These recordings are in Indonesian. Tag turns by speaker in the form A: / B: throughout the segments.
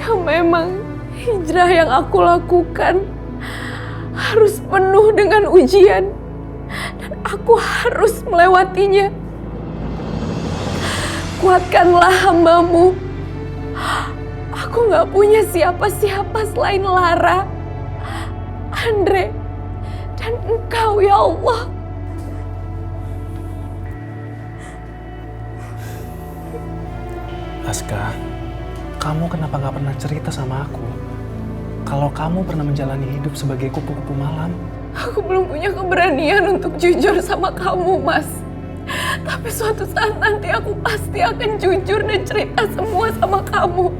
A: Ya memang hijrah yang aku lakukan harus penuh dengan ujian dan aku harus melewatinya. Kuatkanlah hamba-Mu. Aku gak punya siapa-siapa selain Lara, Andre, dan Engkau ya Allah.
B: Aska, kamu kenapa gak pernah cerita sama aku kalau kamu pernah menjalani hidup sebagai kupu-kupu malam?
A: Aku belum punya keberanian untuk jujur sama kamu, Mas. Tapi suatu saat nanti aku pasti akan jujur dan cerita semua sama kamu.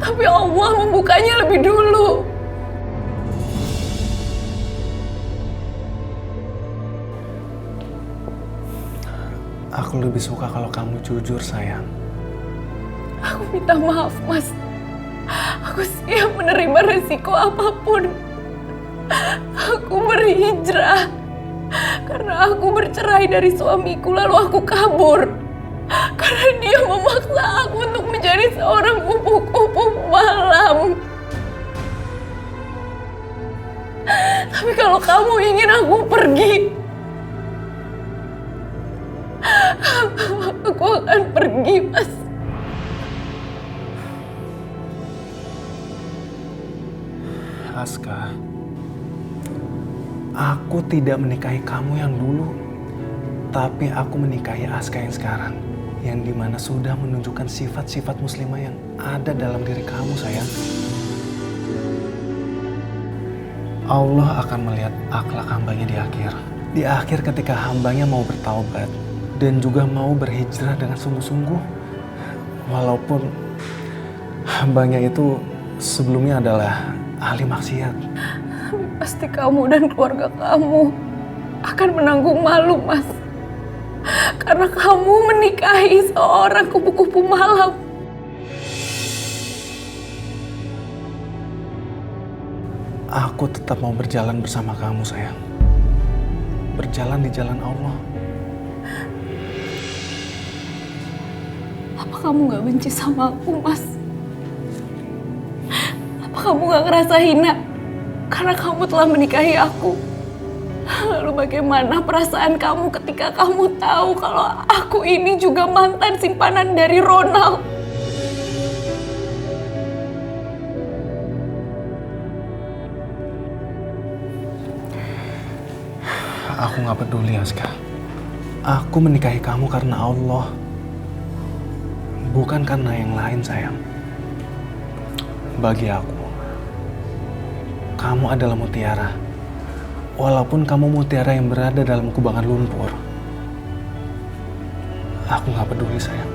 A: Tapi Allah membukanya lebih dulu.
B: Aku lebih suka kalau kamu jujur, sayang.
A: Aku minta maaf, Mas. Aku siap menerima resiko apapun. Aku berhijrah karena aku bercerai dari suamiku, lalu aku kabur. Karena dia memaksa aku untuk menjadi seorang kupu-kupu malam. Tapi kalau kamu ingin aku pergi, aku akan pergi, Mas.
B: Aska, aku tidak menikahi kamu yang dulu, tapi aku menikahi Aska yang sekarang, yang dimana sudah menunjukkan sifat-sifat muslimah yang ada dalam diri kamu, sayang. Allah akan melihat akhlak hambanya di akhir. Di akhir ketika hambanya mau bertaubat dan juga mau berhijrah dengan sungguh-sungguh. Walaupun hambanya itu sebelumnya adalah ahli maksiat.
A: Pasti kamu dan keluarga kamu akan menanggung malu, Mas. Karena kamu menikahi seorang kupu-kupu malam.
B: Aku tetap mau berjalan bersama kamu, sayang. Berjalan di jalan Allah.
A: Apa kamu gak benci sama aku, Mas? Apa kamu gak ngerasa hina karena kamu telah menikahi aku? Lalu bagaimana perasaan kamu ketika kamu tahu kalau aku ini juga mantan simpanan dari Ronald?
B: Aku gak peduli, Aska. Aku menikahi kamu karena Allah. Bukan karena yang lain, sayang. Bagi aku, kamu adalah mutiara. Walaupun kamu mutiara yang berada dalam kubangan lumpur. Aku gak peduli, sayang.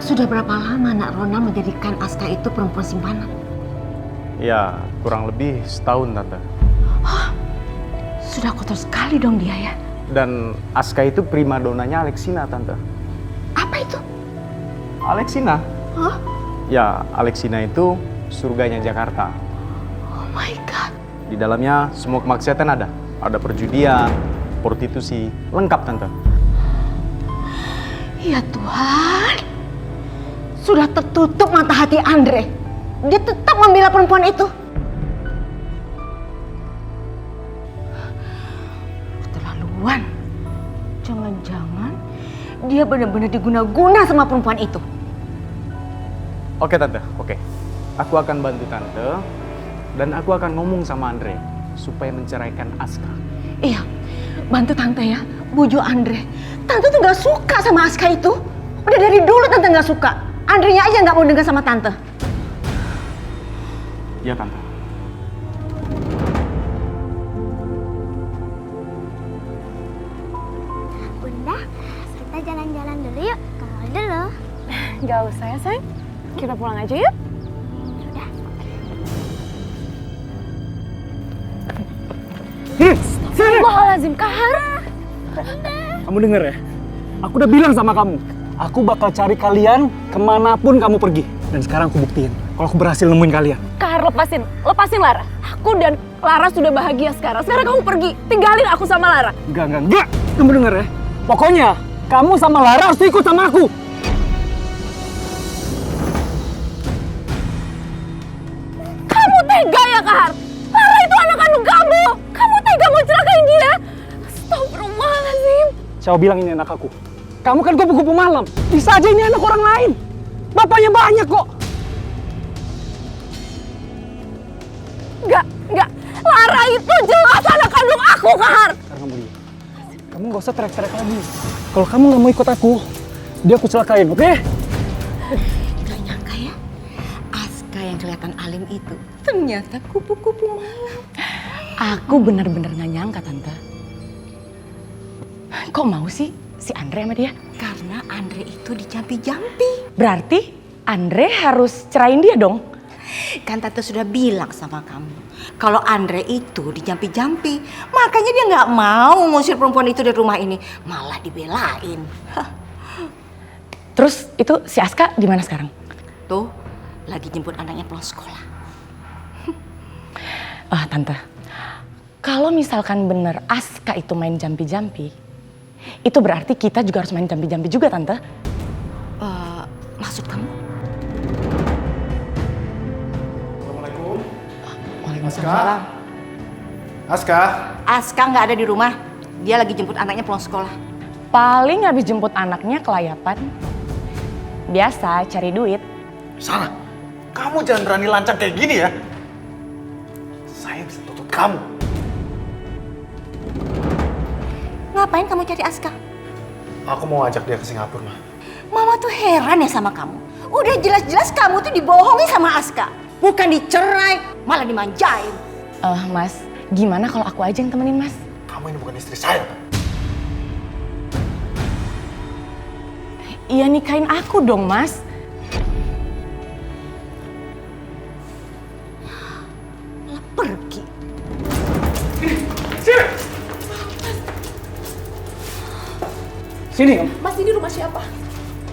C: Sudah berapa lama Nak Ronald menjadikan Aska itu perempuan simpanan?
D: Ya, kurang lebih setahun, Tante.
C: Sudah kotor sekali dong dia ya.
D: Dan Aska itu primadonanya Alexina, Tante.
C: Apa itu?
D: Alexina?
C: Hah?
D: Ya, Alexina itu surganya Jakarta.
C: Oh my God.
D: Di dalamnya semua kemaksiatan ada. Ada perjudian, prostitusi, lengkap, Tante.
C: Ya Tuhan. Sudah tertutup mata hati Andre. Dia tetap membela perempuan itu. Keterlaluan. Jangan-jangan dia benar-benar diguna-guna sama perempuan itu.
D: Oke, Tante, oke. Aku akan bantu Tante. Dan aku akan ngomong sama Andre supaya menceraikan Aska.
C: Iya, bantu Tante ya, bujuk Andre. Tante tuh gak suka sama Aska itu. Udah dari dulu Tante gak suka. Andrenya aja gak mau dengar sama Tante.
D: Iya, Tante.
E: Bunda, kita jalan-jalan dulu yuk. Ke mall dulu.
A: Gak usah ya, sayang. Kita pulang aja yuk.
E: Udah.
A: Astagfirullahaladzim, Kahar.
F: Kamu denger ya? Aku udah bilang sama kamu, Aku bakal cari kalian kemanapun kamu pergi. Dan sekarang aku buktiin kalau aku berhasil nemuin kalian.
A: Kahar, lepasin Lara. Aku dan Lara sudah bahagia sekarang. Sekarang kamu pergi, tinggalin aku sama Lara.
F: Enggak. Kamu denger ya? Pokoknya kamu sama Lara harus ikut sama aku.
A: Kamu tega ya, Kahar? Lara itu anak kandung kamu. Kamu tega mau celakain dia? Astagfirullahaladzim.
F: Saya bilang ini anak aku. Kamu kan kupu-kupu malam. Bisa aja ini anak orang lain. Bapaknya banyak kok.
A: Enggak. Lara itu jelas anak kandung aku, Kahar.
F: Sekarang kamu lihat. Kamu gak usah teriak-teriak lagi. Kalau kamu gak mau ikut aku, dia aku celakain, oke?
C: Gak nyangka ya, Aska yang kelihatan alim itu ternyata kupu-kupu malam. Aku benar-benar gak nyangka, Tante. Kok mau sih si Andre sama dia? Karena Andre itu dijampi-jampi. Berarti Andre harus cerain dia dong? Kan Tante sudah bilang sama kamu, kalau Andre itu dijampi-jampi, makanya dia nggak mau ngusir perempuan itu dari rumah ini, malah dibelain. Terus itu si Aska di mana sekarang? Tuh, lagi jemput anaknya pulang sekolah. Tante, kalau misalkan bener Aska itu main jampi-jampi, itu berarti kita juga harus main jampi-jampi juga, Tante. Maksud kamu?
B: Assalamualaikum.
C: Waalaikumsalam. Aska nggak ada di rumah. Dia lagi jemput anaknya pulang sekolah.
A: Paling habis jemput anaknya kelayapan. Biasa cari duit.
B: Sarah, kamu jangan berani lancang kayak gini ya. Saya bisa tuntut kamu.
C: Ngapain kamu cari Aska?
B: Aku mau ajak dia ke Singapura, Ma.
C: Mama tuh heran ya sama kamu. Udah jelas-jelas kamu tuh dibohongi sama Aska. Bukan dicerai, malah dimanjain.
A: Mas, gimana kalau aku aja yang temenin Mas?
B: Kamu ini bukan istri saya, kan?
A: Iya, nikahin aku dong, Mas.
C: Malah pergi.
F: Sini kamu.
A: Mas, ini rumah siapa?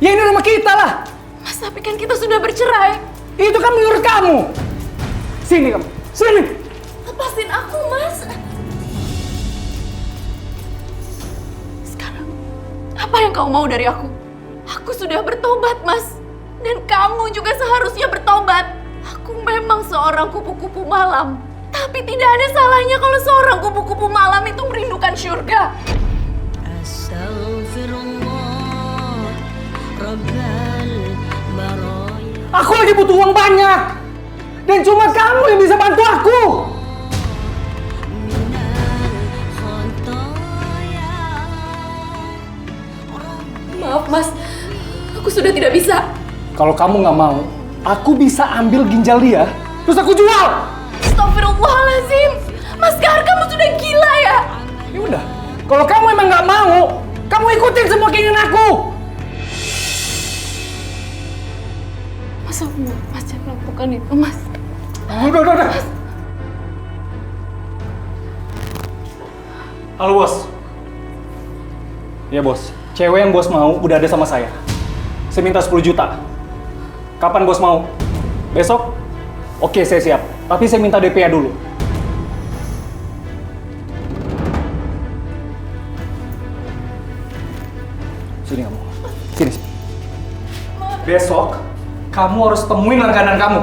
F: Ya ini rumah kita lah.
A: Mas, tapi kan kita sudah bercerai.
F: Itu kan menurut kamu. Sini kamu. Sini.
A: Lepasin aku, Mas. Sekarang, apa yang kau mau dari aku? Aku sudah bertobat, Mas. Dan kamu juga seharusnya bertobat. Aku memang seorang kupu-kupu malam. Tapi tidak ada salahnya kalau seorang kupu-kupu malam itu merindukan surga.
F: Aku lagi butuh uang banyak. Dan cuma kamu yang bisa bantu aku.
A: Maaf, Mas. Aku sudah tidak bisa.
F: Kalau kamu nggak mau, aku bisa ambil ginjal dia, terus aku jual.
A: Astagfirullahaladzim. Mas Kahar, kamu sudah gila ya?
F: Ya udah, kalau kamu emang nggak mau, kamu ikutin semua keinginan aku.
A: Mas jangan lakukan itu, Mas.
F: Udah. Halo bos. Ya bos, cewek yang bos mau udah ada sama saya. Saya minta 10 juta. Kapan bos mau? Besok? Oke, saya siap. Tapi saya minta DP-nya dulu. Sini kamu. Sini. Besok, kamu harus temuin langganan kamu.